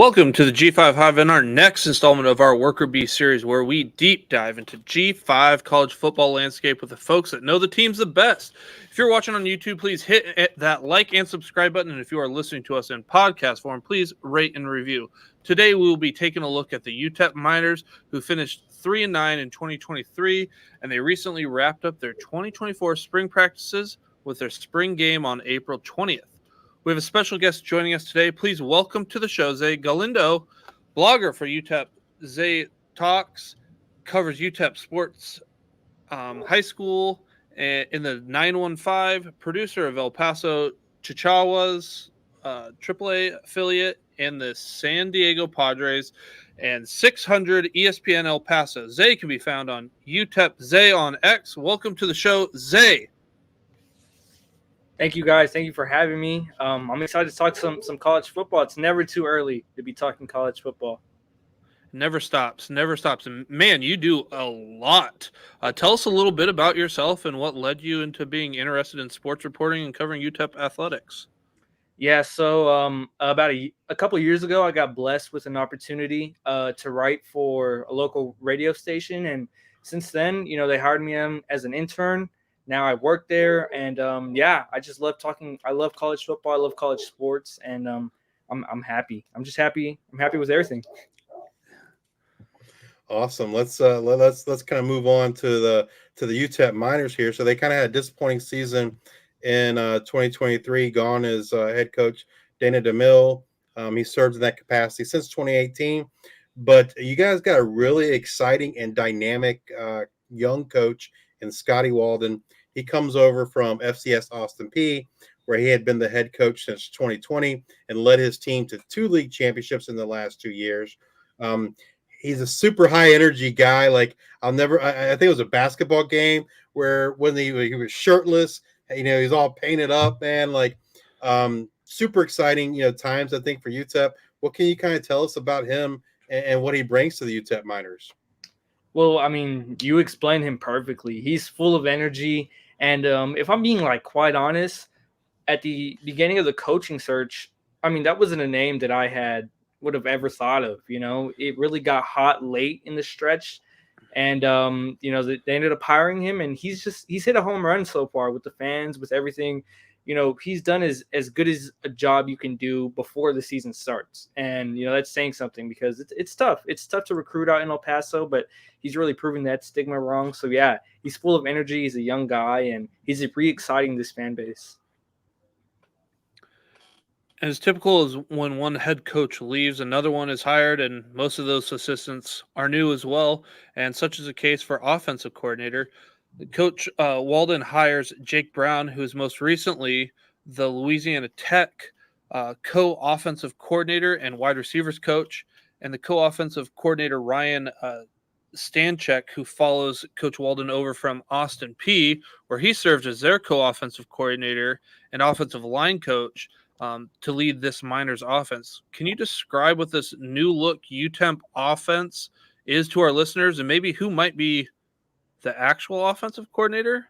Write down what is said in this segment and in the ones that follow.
Welcome to the G5 Hive and our next installment of our Worker Bee series, where we deep dive into G5 college football landscape with the folks that know the teams the best. If you're watching on YouTube, please hit that like and subscribe button. And if you are listening to us in podcast form, please rate and review. Today, we will be taking a look at the UTEP Miners, who finished 3-9 in 2023, and they recently wrapped up their 2024 spring practices with their spring game on April 20th. We have a special guest joining us today. Please welcome to the show Zay Galindo, blogger for UTEPZay Talks, covers UTEP sports, high school in the 915, producer of El Paso Chihuahuas, AAA affiliate, and the San Diego Padres, and 600 ESPN El Paso. Zay can be found on UTEPZay on X. Welcome to the show, Zay. Thank you, guys. Thank you for having me. I'm excited to talk some college football. It's never too early to be talking college football. Never stops. And man, you do a lot. Tell us a little bit about yourself and what led you into being interested in sports reporting and covering UTEP athletics. Yeah, so about a couple of years ago, I got blessed with an opportunity to write for a local radio station. And since then, they hired me as an intern. Now I work there, and I just love talking. I love college football. I love college sports, and I'm happy. I'm just happy. I'm happy with everything. Awesome. Let's kind of move on to the UTEP Miners here. So they kind of had a disappointing season in 2023. Gone is head coach Dana DeMille. He served in that capacity since 2018. But you guys got a really exciting and dynamic young coach in Scotty Walden. He comes over from FCS Austin Peay, where he had been the head coach since 2020 and led his team to 2 league championships in the last 2 years. He's a super high energy guy. Like I think it was a basketball game where when he was shirtless, he's all painted up, man. Like super exciting, times I think for UTEP. What can you kind of tell us about him and what he brings to the UTEP Miners? Well, I mean, you explained him perfectly. He's full of energy. And if I'm being quite honest, at the beginning of the coaching search, I mean, that wasn't a name that I would have ever thought of. It really got hot late in the stretch. And, they ended up hiring him, and he's hit a home run so far with the fans, with everything. He's done as good as a job you can do before the season starts. And, that's saying something because it's tough. It's tough to recruit out in El Paso, but he's really proving that stigma wrong. So, yeah, he's full of energy. He's a young guy, and he's re-exciting this fan base. As typical as when one head coach leaves, another one is hired, and most of those assistants are new as well. And such is the case for offensive coordinator. Coach Walden hires Jake Brown, who is most recently the Louisiana Tech co-offensive coordinator and wide receivers coach, and the co-offensive coordinator Ryan Stanchek, who follows Coach Walden over from Austin Peay, where he served as their co-offensive coordinator and offensive line coach to lead this Miners offense. Can you describe what this new look UTEP offense is to our listeners, and maybe who might be the actual offensive coordinator?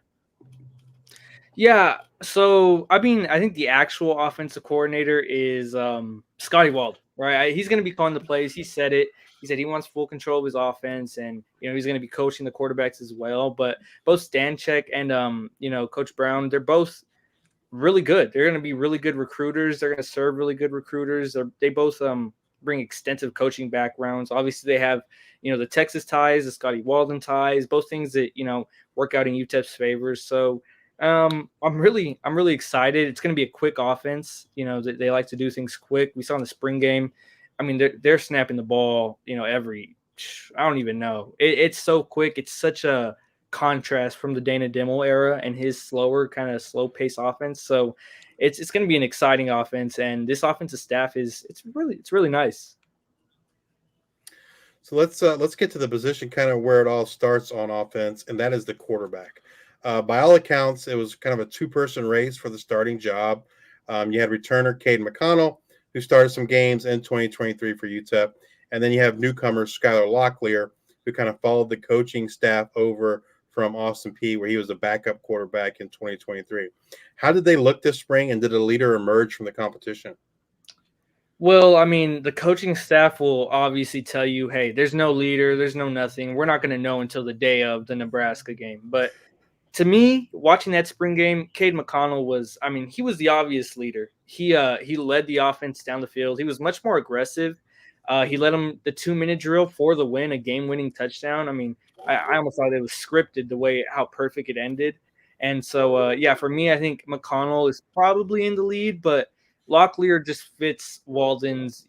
Yeah, so I think the actual offensive coordinator is Scotty Walden, right? He's going to be calling the plays. He said it. He said he wants full control of his offense, and he's going to be coaching the quarterbacks as well. But both Stanchek and Coach Brown, they're both really good. They're going to be really good recruiters. They're going to serve really good recruiters. They both bring extensive coaching backgrounds. Obviously, they have the Texas ties, the Scotty Walden ties, both things that work out in UTEP's favors. So I'm really excited. It's going to be a quick offense. They like to do things quick. We saw in the spring game. I mean, they're snapping the ball. I don't even know. It's so quick. It's such a contrast from the Dana DeMille era and his slower kind of slow pace offense. So it's going to be an exciting offense, and this offensive staff it's really nice. So let's get to the position kind of where it all starts on offense, and that is the quarterback. By all accounts, it was kind of a 2-person race for the starting job. You had returner Cade McConnell, who started some games in 2023 for UTEP, and then you have newcomer Skylar Locklear, who kind of followed the coaching staff over from Austin Peay, where he was a backup quarterback in 2023. How did they look this spring, and did a leader emerge from the competition? Well, I mean, the coaching staff will obviously tell you, hey, there's no leader, there's no nothing. We're not going to know until the day of the Nebraska game. But to me, watching that spring game, Cade McConnell was, I mean, he was the obvious leader. He led the offense down the field. He was much more aggressive. He led them the 2-minute drill for the win, a game-winning touchdown. I mean, I almost thought it was scripted the way how perfect it ended. And so, yeah, for me, I think McConnell is probably in the lead, but Locklear just fits Walden's,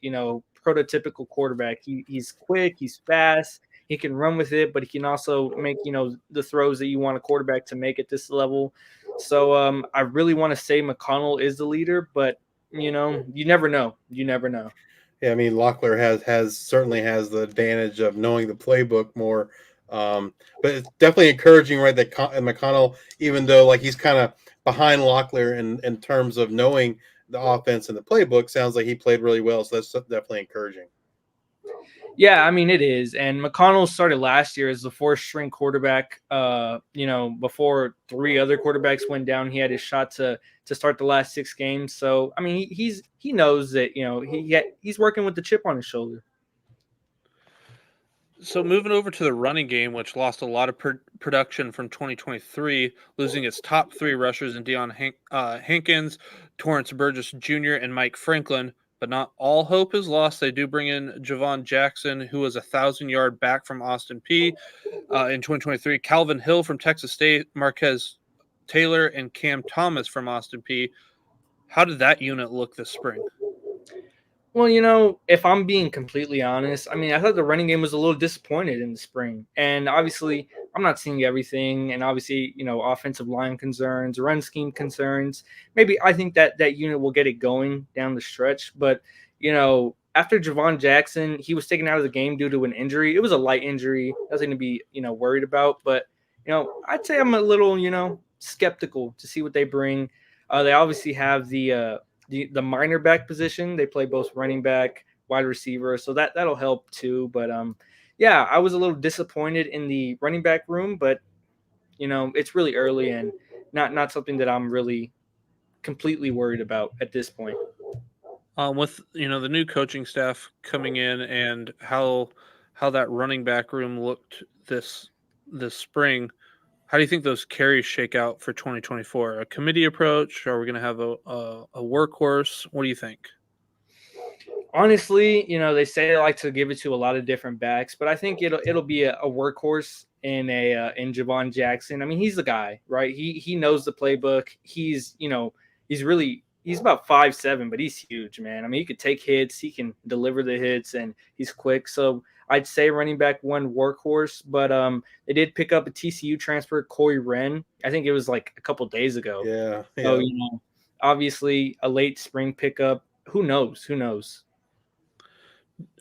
prototypical quarterback. He's quick, he's fast, he can run with it, but he can also make, the throws that you want a quarterback to make at this level. So I really want to say McConnell is the leader, but you never know. You never know. Yeah, I mean, Locklear has certainly has the advantage of knowing the playbook more. But it's definitely encouraging, right? That McConnell, even though like he's kind of behind Locklear in terms of knowing the offense and the playbook, sounds like he played really well. So that's definitely encouraging. Yeah, I mean it is. And McConnell started last year as the fourth string quarterback. Before 3 other quarterbacks went down, he had his shot to start the last 6 games. So I mean he knows that he's working with the chip on his shoulder. So moving over to the running game, which lost a lot of production from 2023, losing its top 3 rushers in Hankins, Torrance Burgess Jr., and Mike Franklin. But not all hope is lost. They do bring in Javon Jackson, who was a 1,000-yard back from Austin Peay in 2023. Calvin Hill from Texas State, Marquez Taylor, and Cam Thomas from Austin Peay. How did that unit look this spring? Well, if I'm being completely honest, I mean, I thought the running game was a little disappointed in the spring. And obviously, I'm not seeing everything. And obviously, offensive line concerns, run scheme concerns. Maybe I think that unit will get it going down the stretch. But, after Javon Jackson, he was taken out of the game due to an injury. It was a light injury, nothing to be, worried about. But, I'd say I'm a little, skeptical to see what they bring. They obviously have the minor back position. They play both running back, wide receiver, so that'll help too. But yeah, I was a little disappointed in the running back room, but it's really early and not something that I'm really completely worried about at this point. With the new coaching staff coming in and how that running back room looked this spring, how do you think those carries shake out for 2024? A committee approach? Are we going to have a workhorse? What do you think? Honestly, they say they like to give it to a lot of different backs, but I think it'll be a workhorse in Javon Jackson. I mean, he's the guy, right? He knows the playbook. He's about 5'7", but he's huge, man. I mean, he could take hits, he can deliver the hits, and he's quick. So I'd say running back 1 workhorse, but they did pick up a TCU transfer, Corey Wren. I think it was like a couple days ago. Yeah. So obviously a late spring pickup. Who knows?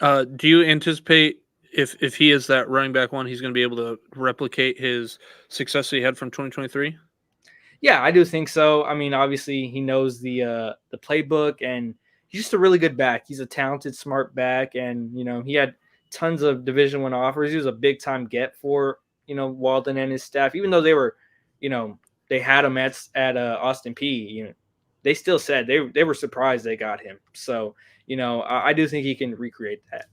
Do you anticipate if he is that running back 1, he's going to be able to replicate his success he had from 2023? Yeah, I do think so. I mean, obviously he knows the playbook, and he's just a really good back. He's a talented, smart back, and he had tons of Division I offers. He was a big time get for Walden and his staff, even though they were, they had him at Austin Peay. They still said they were surprised they got him. So I do think he can recreate that.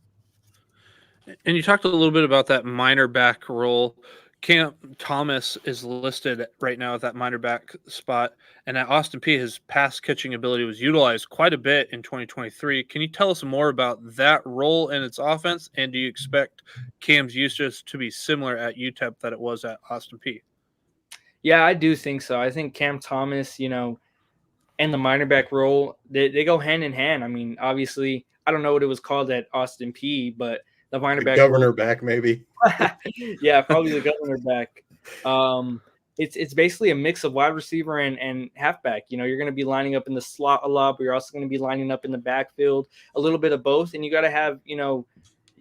And you talked a little bit about that minor back role. Cam Thomas is listed right now at that minor back spot, and at Austin Peay, his pass catching ability was utilized quite a bit in 2023. Can you tell us more about that role in its offense, and do you expect Cam's usage to be similar at UTEP that it was at Austin Peay? Yeah, I do think so. I think Cam Thomas, and the minor back role, they go hand in hand. I mean, obviously, I don't know what it was called at Austin Peay, but the minor back governor role, back maybe. Yeah, probably the governor back. It's basically a mix of wide receiver and halfback. You're going to be lining up in the slot a lot, but you're also going to be lining up in the backfield, a little bit of both. And you got to have, you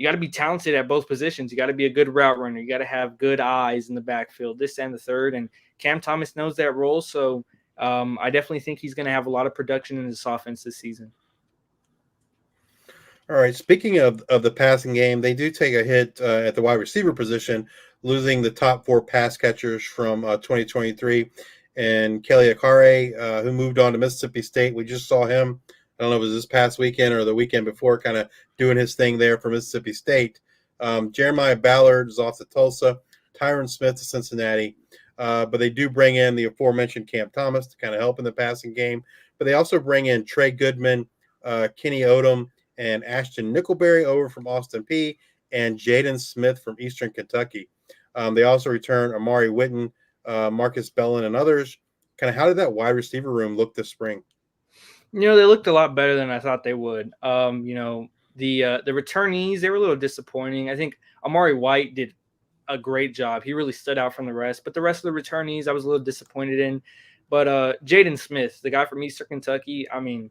got to be talented at both positions. You got to be a good route runner. You got to have good eyes in the backfield, this and the third. And Cam Thomas knows that role. So I definitely think he's going to have a lot of production in this offense this season. All right. Speaking of the passing game, they do take a hit at the wide receiver position, losing the top 4 pass catchers from 2023. And Kelly Akare, who moved on to Mississippi State, we just saw him I don't know if it was this past weekend or the weekend before, kind of doing his thing there for Mississippi State. Jeremiah Ballard is off to Tulsa, Tyron Smith to Cincinnati. But they do bring in the aforementioned Cam Thomas to kind of help in the passing game. But they also bring in Trey Goodman, Kenny Odom, and Ashton Nickelberry over from Austin P, and Jaden Smith from Eastern Kentucky. They also return Amari Witten, Marcus Bellin, and others. Kind of how did that wide receiver room look this spring? They looked a lot better than I thought they would. The returnees, they were a little disappointing. I think Amari White did a great job. He really stood out from the rest. But the rest of the returnees, I was a little disappointed in. But Jaden Smith, the guy from Eastern Kentucky, I mean,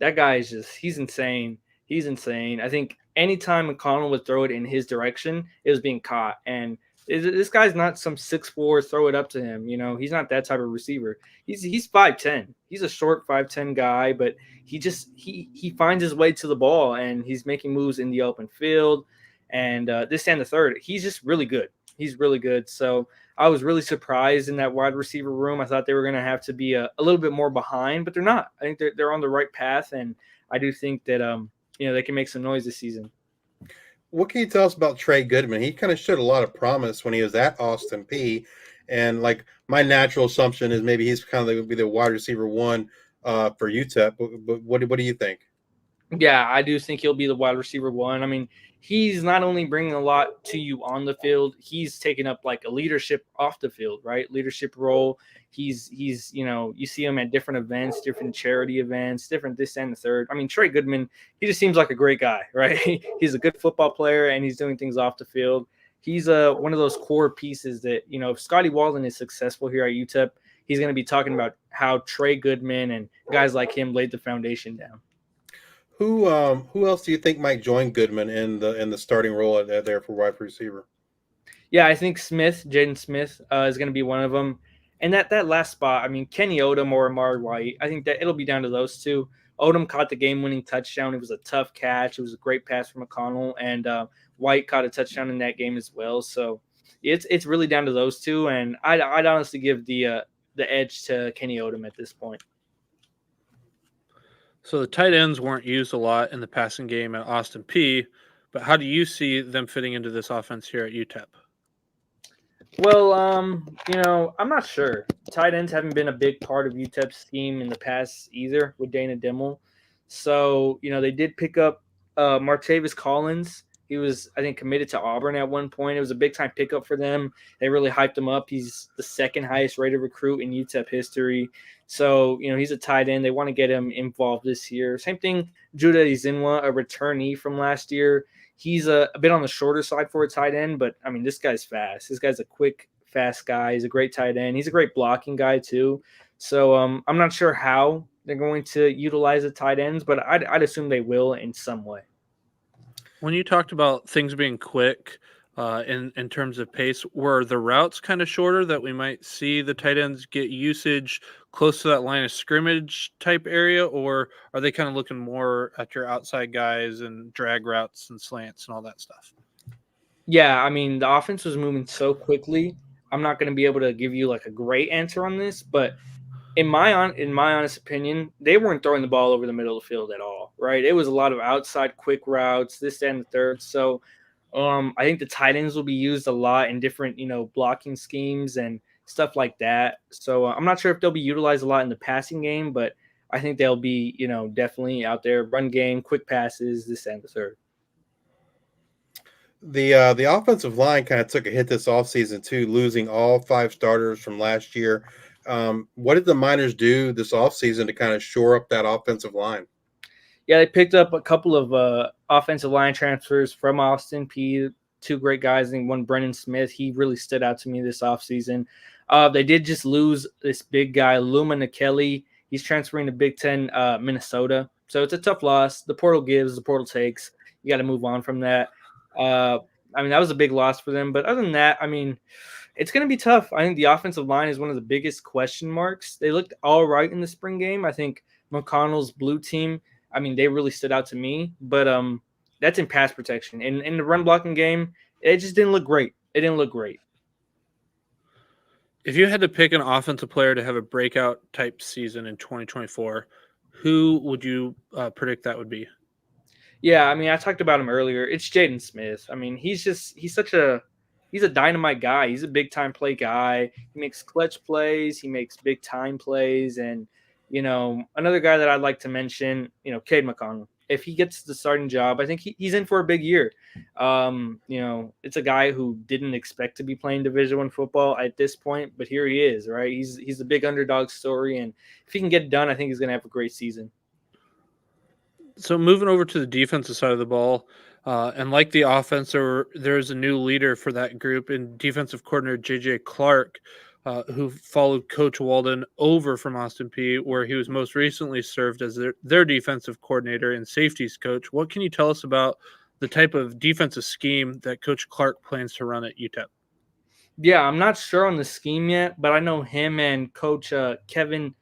that guy is he's insane. He's insane. I think anytime McConnell would throw it in his direction, it was being caught. And this guy's not some 6'4", throw it up to him. He's not that type of receiver. He's 5'10". He's a short 5'10" guy, but he finds his way to the ball, and he's making moves in the open field. And this and the third, he's just really good. He's really good. So I was really surprised in that wide receiver room. I thought they were going to have to be a little bit more behind, but they're not. I think they're on the right path, and I do think that they can make some noise this season. What can you tell us about Trey Goodman? He kind of showed a lot of promise when he was at Austin P. And like my natural assumption is maybe he's kind of going to be the wide receiver one for UTEP. But what do you think? Yeah, I do think he'll be the wide receiver one. I mean, he's not only bringing a lot to you on the field, he's taking up like a leadership off the field, right? Leadership role. He's you see him at different events, different charity events, different this and the third. I mean, Trey Goodman, he just seems like a great guy, right? He's a good football player, and he's doing things off the field. He's one of those core pieces that, if Scotty Walden is successful here at UTEP, he's going to be talking about how Trey Goodman and guys like him laid the foundation down. Who else do you think might join Goodman in the starting role there for wide receiver? Yeah, I think Jaden Smith is going to be one of them. And that last spot, I mean, Kenny Odom or Amari White, I think that it'll be down to those two. Odom caught the game-winning touchdown. It was a tough catch. It was a great pass from McConnell, and White caught a touchdown in that game as well. So it's really down to those two, and I'd honestly give the edge to Kenny Odom at this point. So the tight ends weren't used a lot in the passing game at Austin P, but how do you see them fitting into this offense here at UTEP? Well, I'm not sure. Tight ends haven't been a big part of UTEP's scheme in the past either with Dana Dimmel. So, they did pick up Martavis Collins. He was, I think, committed to Auburn at one point. It was a big-time pickup for them. They really hyped him up. He's the second highest-rated recruit in UTEP history. So, he's a tight end. They want to get him involved this year. Same thing, Judah Izinwa, a returnee from last year. He's a bit on the shorter side for a tight end, but, I mean, this guy's fast. This guy's a quick, fast guy. He's a great tight end. He's a great blocking guy, too. So, I'm not sure how they're going to utilize the tight ends, but I'd assume they will in some way. When you talked about things being quick in terms of pace, were the routes kind of shorter that we might see the tight ends get usage close to that line of scrimmage type area, or are they kind of looking more at your outside guys and drag routes and slants and all that stuff? Yeah, I mean, the offense was moving so quickly. I'm not going to be able to give you like a great answer on this, but in my honest opinion, they weren't throwing the ball over the middle of the field at all, right? It was a lot of outside quick routes, this and the third. So I think the tight ends will be used a lot in different, blocking schemes and stuff like that. So I'm not sure if they'll be utilized a lot in the passing game, but I think they'll be, definitely out there, run game, quick passes, this and the third. The offensive line kind of took a hit this offseason too, losing all 5 starters from last year. What did the Miners do this offseason to kind of shore up that offensive line? Yeah, they picked up a couple of offensive line transfers from Austin P. 2 great guys. I think one, Brennan Smith. He really stood out to me this offseason. They did just lose this big guy, Luma Nakeli. He's transferring to Big Ten Minnesota. So it's a tough loss. The portal gives, the portal takes. You got to move on from that. That was a big loss for them. But other than that, it's going to be tough. I think the offensive line is one of the biggest question marks. They looked all right in the spring game. I think McConnell's blue team, they really stood out to me. But that's in pass protection. In the run blocking game, it just didn't look great. It didn't look great. If you had to pick an offensive player to have a breakout type season in 2024, Who would you predict that would be? Yeah, I mean, I talked about him earlier. It's Jaden Smith. I mean, he's a dynamite guy. He's a big time play guy. He makes clutch plays. He makes big time plays. And another guy that I'd like to mention, Cade McConnell. If he gets the starting job, I think he's in for a big year. It's a guy who didn't expect to be playing Division I football at this point, but here he is. Right, he's a big underdog story, and if he can get it done, I think he's going to have a great season. So moving over to the defensive side of the ball, and like the offense, there's a new leader for that group in defensive coordinator J.J. Clark, who followed Coach Walden over from Austin Peay, where he was most recently served as their defensive coordinator and safeties coach. What can you tell us about the type of defensive scheme that Coach Clark plans to run at UTEP? Yeah, I'm not sure on the scheme yet, but I know him and Coach Kevin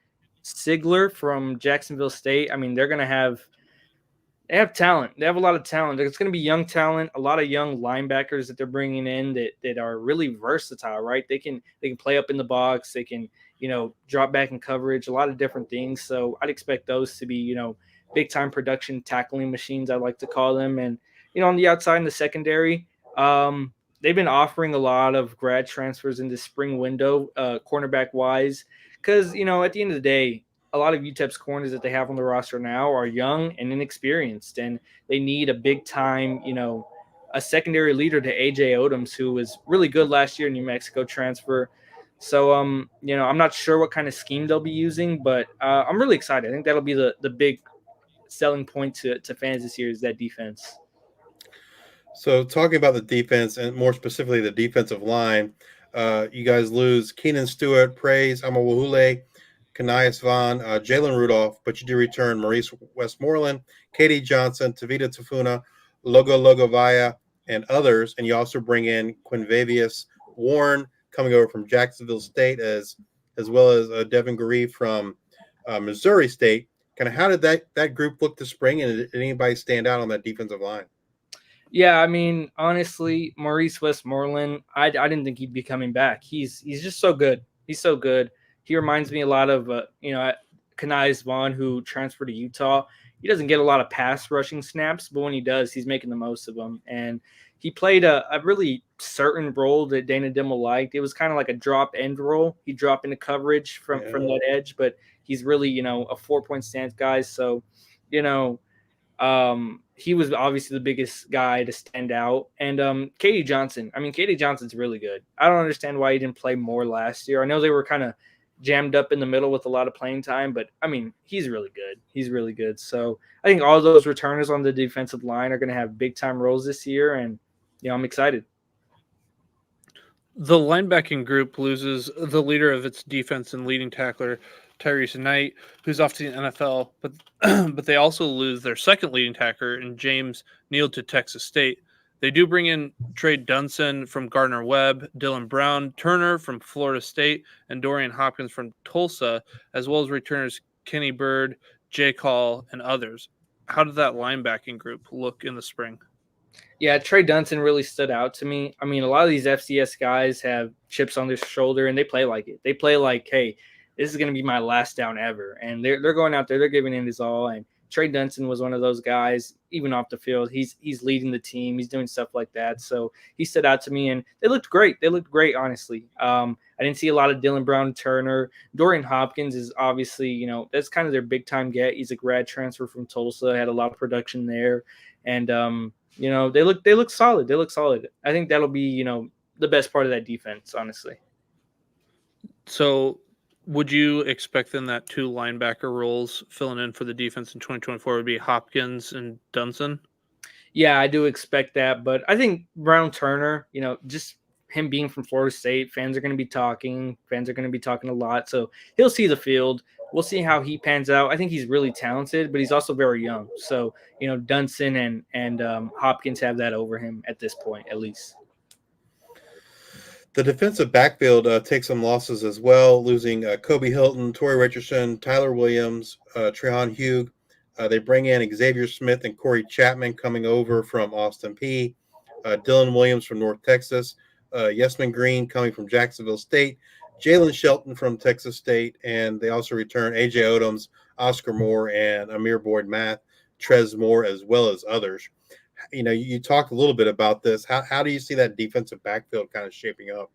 Sigler from Jacksonville State. I mean, they have talent. They have a lot of talent. It's going to be young talent, a lot of young linebackers that they're bringing in that are really versatile, right? They can play up in the box. They can, drop back in coverage, a lot of different things. So I'd expect those to be, big time production tackling machines, I like to call them. And, on the outside in the secondary, they've been offering a lot of grad transfers in the spring window, cornerback wise, because, at the end of the day, a lot of UTEP's corners that they have on the roster now are young and inexperienced, and they need a big time, a secondary leader to AJ Odoms, who was really good last year in New Mexico transfer. So, I'm not sure what kind of scheme they'll be using, but I'm really excited. I think that'll be the big selling point to fans this year is that defense. So talking about the defense and more specifically the defensive line, you guys lose Keenan Stewart, Praise Amawahule, Kanias Vaughn, Jalen Rudolph, but you do return Maurice Westmoreland, Katie Johnson, Tavita Tafuna, Logo Logovaya, and others. And you also bring in Quinvavius Warren coming over from Jacksonville State as well as Devin Garee from Missouri State. Kind of how did that group look this spring, and did anybody stand out on that defensive line? Yeah, I mean, honestly, Maurice Westmoreland, I didn't think he'd be coming back. He's just so good. He's so good. He reminds me a lot of, Kanias Vaughn, who transferred to Utah. He doesn't get a lot of pass rushing snaps, but when he does, he's making the most of them. And he played a really certain role that Dana Dimmel liked. It was kind of like a drop end role. He'd drop into coverage from that edge, but he's really, a 4-point stance guy. So, he was obviously the biggest guy to stand out. And Katie Johnson. I mean, Katie Johnson's really good. I don't understand why he didn't play more last year. I know they were kind of jammed up in the middle with a lot of playing time, but I mean, he's really good. He's really good. So I think all those returners on the defensive line are going to have big time roles this year, and I'm excited. The linebacking group loses the leader of its defense and leading tackler, Tyrese Knight, who's off to the NFL, but but they also lose their second leading tackler in James Neal to Texas State. They do bring in Trey Dunson from Gardner-Webb, Dylan Brown-Turner from Florida State, and Dorian Hopkins from Tulsa, as well as returners Kenny Bird, Jake Hall, and others. How did that linebacking group look in the spring? Yeah, Trey Dunson really stood out to me. I mean, a lot of these FCS guys have chips on their shoulder, and they play like it. They play like, hey, this is going to be my last down ever. And they're going out there, they're giving it his all. And Trey Dunson was one of those guys, even off the field. He's leading the team. He's doing stuff like that. So he stood out to me, and they looked great. They looked great, honestly. I didn't see a lot of Dylan Brown-Turner. Dorian Hopkins is obviously, that's kind of their big-time get. He's a grad transfer from Tulsa, had a lot of production there. And, they look solid. They look solid. I think that'll be, the best part of that defense, honestly. So would you expect then that two linebacker roles filling in for the defense in 2024 would be Hopkins and Dunson? Yeah, I do expect that. But I think Brown-Turner, just him being from Florida State, fans are going to be talking. Fans are going to be talking a lot. So he'll see the field. We'll see how he pans out. I think he's really talented, but he's also very young. So, Dunson and Hopkins have that over him at this point, at least. The defensive backfield takes some losses as well, losing Kobe Hilton, Torrey Richardson, Tyler Williams, Trehan Hugh. They bring in Xavier Smith and Corey Chapman coming over from Austin Peay, Dylan Williams from North Texas, Yesman Green coming from Jacksonville State, Jalen Shelton from Texas State, and they also return AJ Odoms, Oscar Moore and Amir Boyd Math, Trez Moore, as well as others. You talked a little bit about this. How do you see that defensive backfield kind of shaping up?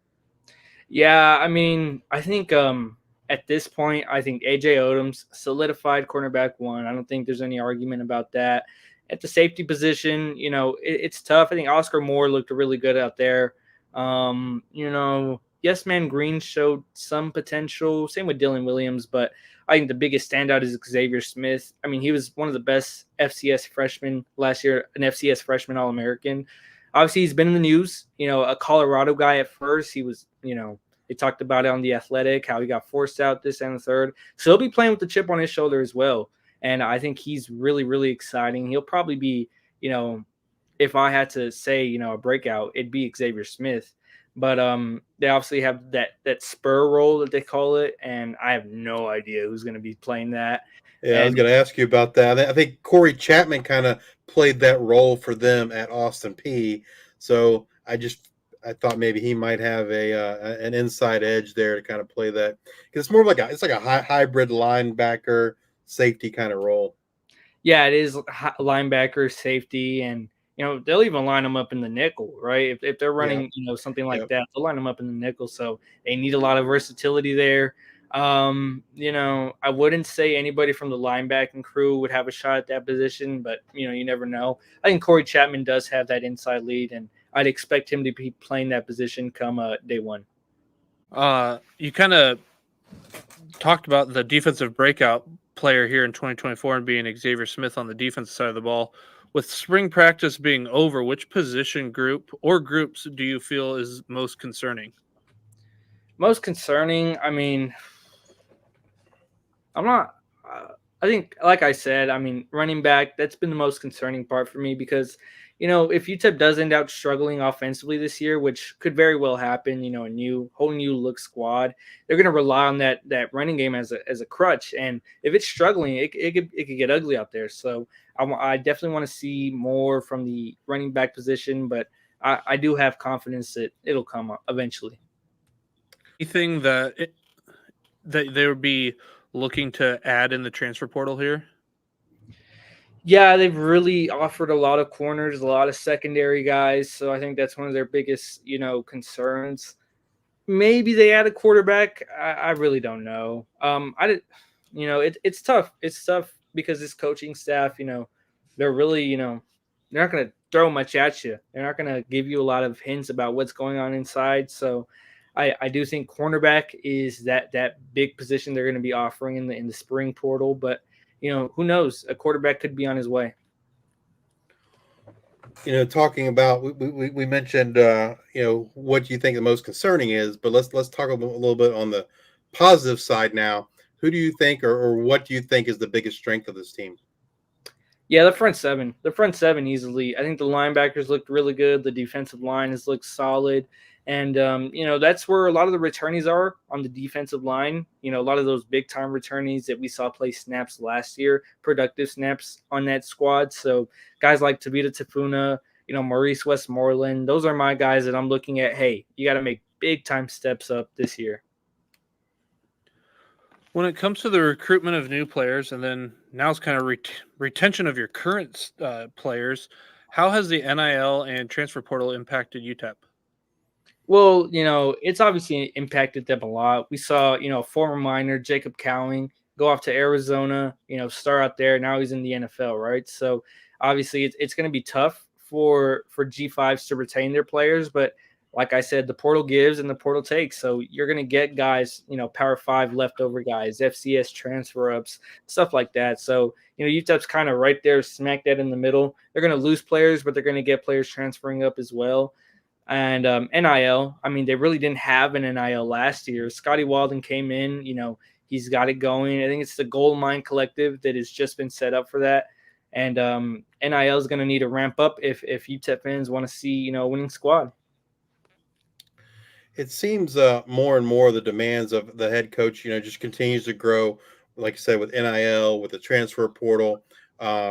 Yeah, I mean, I think at this point, I think AJ Odom's solidified cornerback one. I don't think there's any argument about that. At the safety position, it's tough. I think Oscar Moore looked really good out there. Yes, man, Green showed some potential. Same with Dylan Williams, but I think the biggest standout is Xavier Smith. I mean, he was one of the best FCS freshmen last year, an FCS freshman All-American. Obviously, he's been in the news. A Colorado guy at first. He was, they talked about it on The Athletic, how he got forced out this and the third. So he'll be playing with the chip on his shoulder as well. And I think he's really, really exciting. He'll probably be, if I had to say, a breakout, it'd be Xavier Smith. But they obviously have that spur role that they call it, and I have no idea who's going to be playing that. Yeah, I was going to ask you about that. I think Corey Chapman kind of played that role for them at Austin Peay. So I thought maybe he might have an inside edge there to kind of play that, because it's more like a hybrid linebacker safety kind of role. Yeah, it is linebacker safety, and they'll even line them up in the nickel, right? If they're running, something like that, they'll line them up in the nickel. So they need a lot of versatility there. I wouldn't say anybody from the linebacking crew would have a shot at that position, but you never know. I think Corey Chapman does have that inside lead, and I'd expect him to be playing that position come day one. You kind of talked about the defensive breakout player here in 2024 and being Xavier Smith on the defensive side of the ball. With spring practice being over, which position group or groups do you feel is most concerning? Most concerning, I mean, I think, like I said, running back, that's been the most concerning part for me because, if UTEP does end up struggling offensively this year, which could very well happen, a whole new look squad, they're going to rely on that running game as a crutch. And if it's struggling, it could get ugly out there. So I definitely want to see more from the running back position, but I do have confidence that it'll come up eventually. Anything that they would be looking to add in the transfer portal here? Yeah, they've really offered a lot of corners, a lot of secondary guys. So I think that's one of their biggest, concerns. Maybe they add a quarterback. I really don't know. It's tough. It's tough because this coaching staff, they're really, they're not going to throw much at you. They're not going to give you a lot of hints about what's going on inside. So I do think cornerback is that big position they're going to be offering in the spring portal, but who knows? A quarterback could be on his way. Talking about we mentioned what you think the most concerning is, but let's talk a little bit on the positive side now. Who do you think, or what do you think is the biggest strength of this team? Yeah, the front seven easily. I think the linebackers looked really good. The defensive line has looked solid. And, that's where a lot of the returnees are on the defensive line. A lot of those big-time returnees that we saw play snaps last year, productive snaps on that squad. So guys like Tavita Tafuna, Maurice Westmoreland, those are my guys that I'm looking at. Hey, you got to make big-time steps up this year. When it comes to the recruitment of new players, and then now it's kind of retention of your current players, how has the NIL and transfer portal impacted UTEP? Well, it's obviously impacted them a lot. We saw, former Miner Jacob Cowing go off to Arizona, start out there. Now he's in the NFL, right? So obviously it's going to be tough for G5s to retain their players. But like I said, the portal gives and the portal takes. So you're going to get guys, Power 5 leftover guys, FCS transfer ups, stuff like that. So, UTEP's kind of right there, smack that in the middle. They're going to lose players, but they're going to get players transferring up as well. And NIL, they really didn't have an NIL last year. Scotty Walden came in, he's got it going. I think it's the Gold Mine Collective that has just been set up for that. And NIL is going to need to ramp up if UTEP fans want to see, a winning squad. It seems more and more the demands of the head coach, just continues to grow. Like I said, with NIL, with the transfer portal,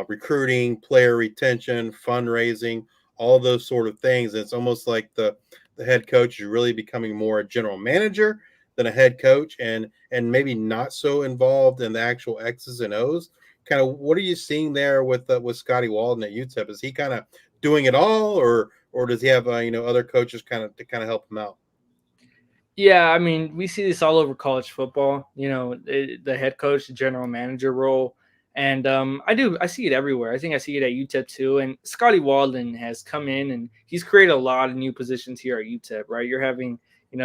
recruiting, player retention, fundraising, all those sort of things. And it's almost like the head coach is really becoming more a general manager than a head coach, and maybe not so involved in the actual X's and O's. Kind of, what are you seeing there with Scotty Walden at UTEP? Is he kind of doing it all, or does he have other coaches to help him out? Yeah, I mean, we see this all over college football. The head coach, the general manager role, and I see it everywhere. I think I see it at UTEP too. And Scotty Walden has come in and he's created a lot of new positions here at UTEP. Right, you're having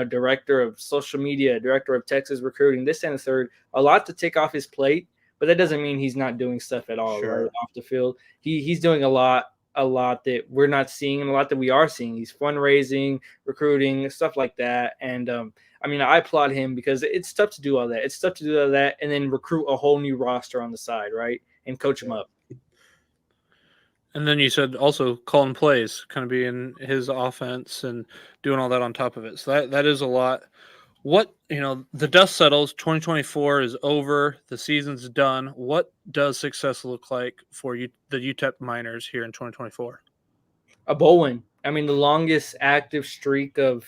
director of social media, director of Texas recruiting, this and the third, a lot to take off his plate. But that doesn't mean he's not doing stuff at all. Sure. Right off the field. He's doing a lot that we're not seeing and a lot that we are seeing. He's fundraising, recruiting, stuff like that. And I applaud him because it's tough to do all that. It's tough to do all that and then recruit a whole new roster on the side, right? And coach them up. And then you said also calling plays, kind of being his offense and doing all that on top of it. So that is a lot. What, the dust settles, 2024 is over, the season's done. What does success look like for you, the UTEP Miners here in 2024? A bowl win. I mean, the longest active streak of,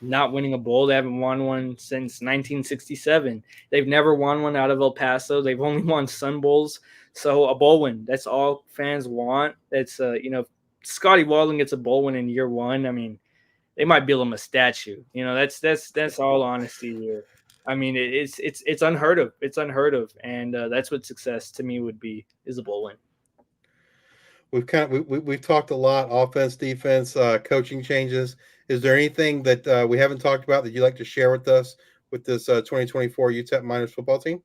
not winning a bowl. They haven't won one since 1967. They've never won one out of El Paso. They've only won Sun Bowls. So a bowl win, that's all fans want. That's, Scotty Walden gets a bowl win in year one. I mean, they might build him a statue. That's all honesty here. I mean, it's unheard of. It's unheard of, and that's what success to me would be, is a bowl win. We've talked a lot, offense, defense, coaching changes. Is there anything that we haven't talked about that you'd like to share with us with this 2024 UTEP Miners football team?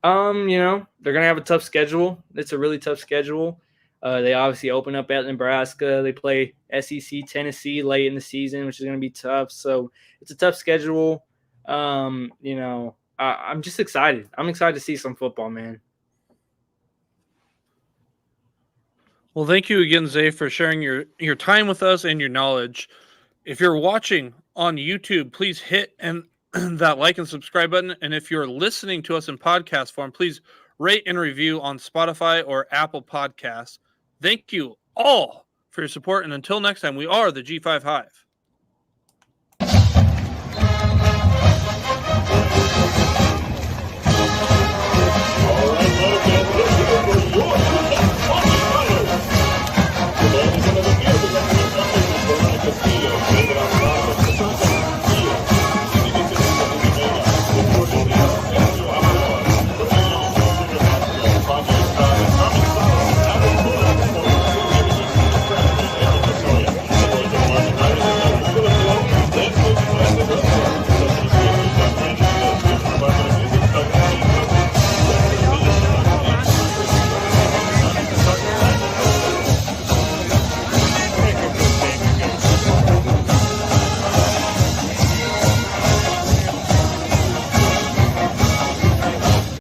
They're gonna have a tough schedule. It's a really tough schedule. They obviously open up at Nebraska. They play SEC Tennessee late in the season, which is going to be tough. So it's a tough schedule. I'm just excited. I'm excited to see some football, man. Well, thank you again, Zay, for sharing your time with us and your knowledge. If you're watching on YouTube, please hit that like and subscribe button. And if you're listening to us in podcast form, please rate and review on Spotify or Apple Podcasts. Thank you all for your support. And until next time, we are the G5 Hive.